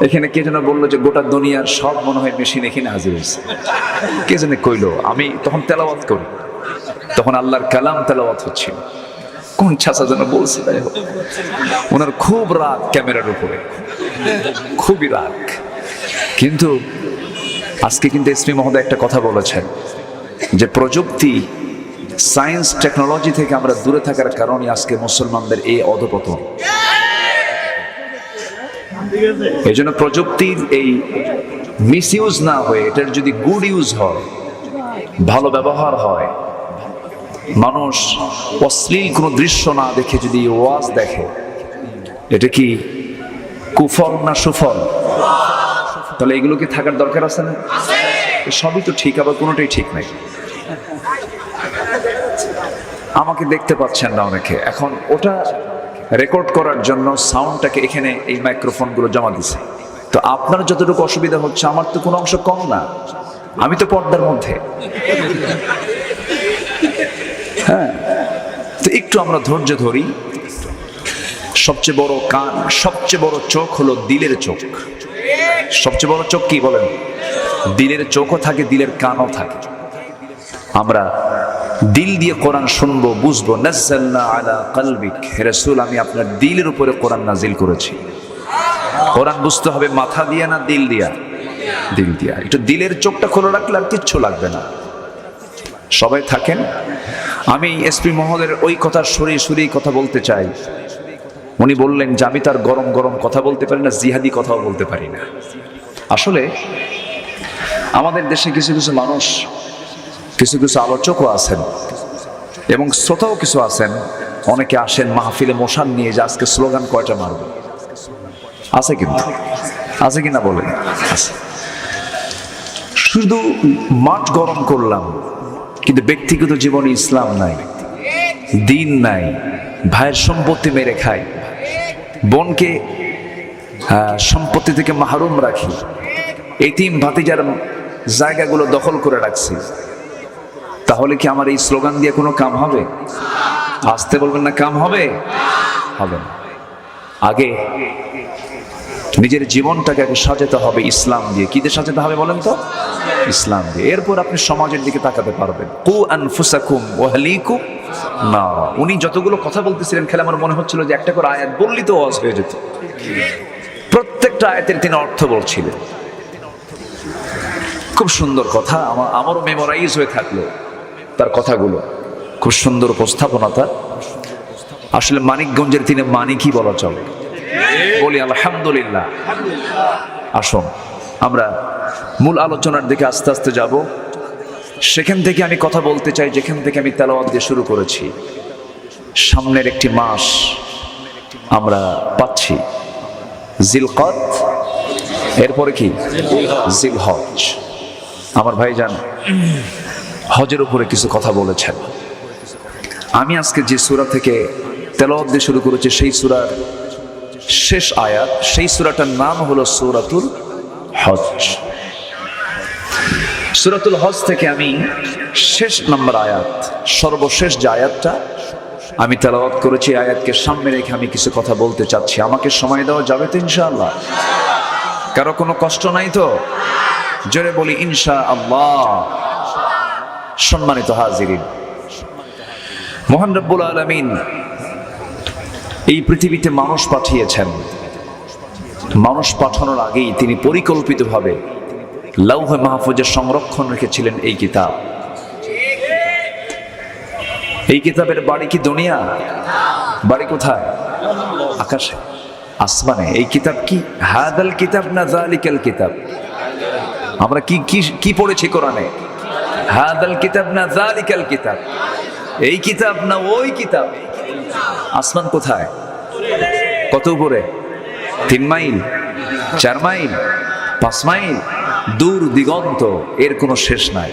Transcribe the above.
এখানে কে যেন বললো যে গোটা দুনিয়ার সব মনে হয় মেশিন এখানে হাজির হয়েছে। কে যেন কইলো, আমি তখন তেলাওয়াত করি, তখন আল্লাহর কালাম তেলাওয়াত হচ্ছিল। কোন চাচা যেন বলছে, তাই হোক, ওনার খুব রাগ ক্যামেরার উপরে, খুবই রাগ। কিন্তু আজকে কিন্তু এসপি মহোদয় একটা কথা বলেছেন যে প্রযুক্তি, সায়েন্স, টেকনোলজি থেকে আমরা দূরে থাকার কারণে আজকে মুসলমানদের এই অধপতন। এই জন্য প্রযুক্তির এই মিস ইউজ না হয়ে এটার যদি গুড ইউজ হয়, ভালো ব্যবহার হয়, মানুষ অশ্লীল কোনো দৃশ্য না দেখে যদি ওয়াজ দেখে, এটা কি কুফল না সুফল? তাহলে এগুলো কি থাকার দরকার আছে না? সবই তো ঠিক, আবার কোনোটাই ঠিক নাই। আমাকে দেখতে পাচ্ছেন না অনেকে, এখন ওটা রেকর্ড করার জন্য সাউন্ডটাকে এখানে এই মাইক্রোফোনগুলো জমা দিছে। তো আপনার যতটুকু অসুবিধা হচ্ছে, আমার তো কোনো অংশ কম না, আমি তো পর্দার মধ্যে। হ্যাঁ, তো একটু আমরা ধৈর্য ধরি। সবচেয়ে বড় কান, সবচেয়ে বড় চোখ হলো দিলের চোখ। সবচেয়ে বড় চোখ কি বলেন? দিলের চোখও থাকে, দিলের কানও থাকে। আমরা দিল দিয়ে কোরআন শুনবো, বুঝবো। নাযালনা আলা কলবিক, হে রাসূল, আমি আপনার দিলের উপরে কোরআন নাজিল করেছি। কোরআন বুঝতে হবে মাথা দিয়া না দিল দিয়া? দিল দিয়া। একটু দিলের চোখটা খোলা রাখলে আর কিচ্ছু লাগবে না। সবাই থাকেন। আমি এসপি মহোদয়ের ওই কথা সরিয়ে সরিয়ে কথা বলতে চাই। উনি বললেন যে আমি তার গরম গরম কথা বলতে পারি না, জিহাদি কথাও বলতে পারি না। আসলে আমাদের দেশে কিছু কিছু মানুষ, কিছু কিছু আলোচকও আছেন এবং শ্রোতাও কিছু আছেন। অনেকে আসেন মাহফিলে মোশান নিয়ে, যে আজকে স্লোগান কয়টা মারব, আছে কিন্তু, আছে কিনা বলেন? আছে। শুধু মাঠ গরম করলাম, কিন্তু ব্যক্তিগত জীবনে ইসলাম নাই, দিন নাই, ভাইয়ের সম্পত্তি মেরে খাই, বোনকে সম্পত্তি থেকে মাহরুম রাখি, এতিম ভাতিজার জায়গাগুলো দখল করে রাখছি। তাহলে কি আমার এই স্লোগান দিয়ে কোনো কাম হবে? আসতে বলবেন না, কাম হবে? হবে না। আগে নিজের জীবনটাকে আগে সাজাতে হবে ইসলাম দিয়ে। কি দিয়ে সাজাতে হবে বলেন তো? ইসলাম দিয়ে। এরপর আপনি সমাজের দিকে তাকাতে পারবেন। কু আনফুসাকুম ওয়া আহলিকুম নারা। উনি যতগুলো কথা বলতেছিলেন, খেলে আমার মনে হচ্ছিল যে একটা করে আয়াত বললি তো ওয়াজ হয়ে যেত। প্রত্যেকটা আয়াতের তিনি অর্থ বলছিলেন। খুব সুন্দর কথা, আমারও মেমোরাইজ হয়ে থাকলো তার কথাগুলো। খুব সুন্দর উপস্থাপনা তার। আসলে মানিকগঞ্জের তিনি মানিকই বলা চলে। বলি আলহামদুলিল্লাহ। আসুন আমরা মূল আলোচনার দিকে আস্তে আস্তে যাব। সেখান থেকে আমি কথা বলতে চাই যেখান থেকে আমি তেলাওয়াত দিয়ে শুরু করেছি। সামনের একটি মাস আমরা পাচ্ছি, জিলকদ, এরপরে কি জিলহজ। আমার ভাইজান হজের উপরে কিছু কথা বলেছেন। আমি আজকে যে সূরা থেকে তেলাওয়াত দিয়ে শুরু করেছি, সেই সূরার শেষ আয়াত, সেই সূরাটার নাম হলো সূরাতুল হজ। সূরাতুল হজ থেকে আমি শেষ নম্বর আয়াত, সর্বশেষ যে আয়াতটা আমি তেলাওয়াত করেছি, আয়াতকে সামনে রেখে আমি কিছু কথা বলতে চাচ্ছি। আমাকে সময় দেওয়া যাবে তো ইনশাআল্লাহ? কারো কোনো কষ্ট নাই তো? জোরে বলি ইনশাআল্লাহ। সম্মানিত হাজিরিন, মহান রব্বুল আলামিন এই পৃথিবীতে মানুষ পাঠিয়েছেন। মানুষ পাঠানোর আগেই তিনি পরিকল্পিতভাবে লাউহে মাহফুজের সংরক্ষণ রেখেছিলেন এই কিতাব। এই কিতাবের বাড়ি কি দুনিয়া? বাড়ি কোথায়? আকাশে, আসমানে। এই কিতাব কি হাদাল কিতাব না যালিকাল কিতাব? আমরা কি কি কি পড়েছি কোরআনে? হাদাল কিতাব না যালিকাল কিতাব? এই কিতাব না ওই কিতাব? আসমান কোথায়? কত উপরে? 3 মাইল, 4 মাইল, 5 মাইল? দূর দিগন্ত, এর কোনো শেষ নাই।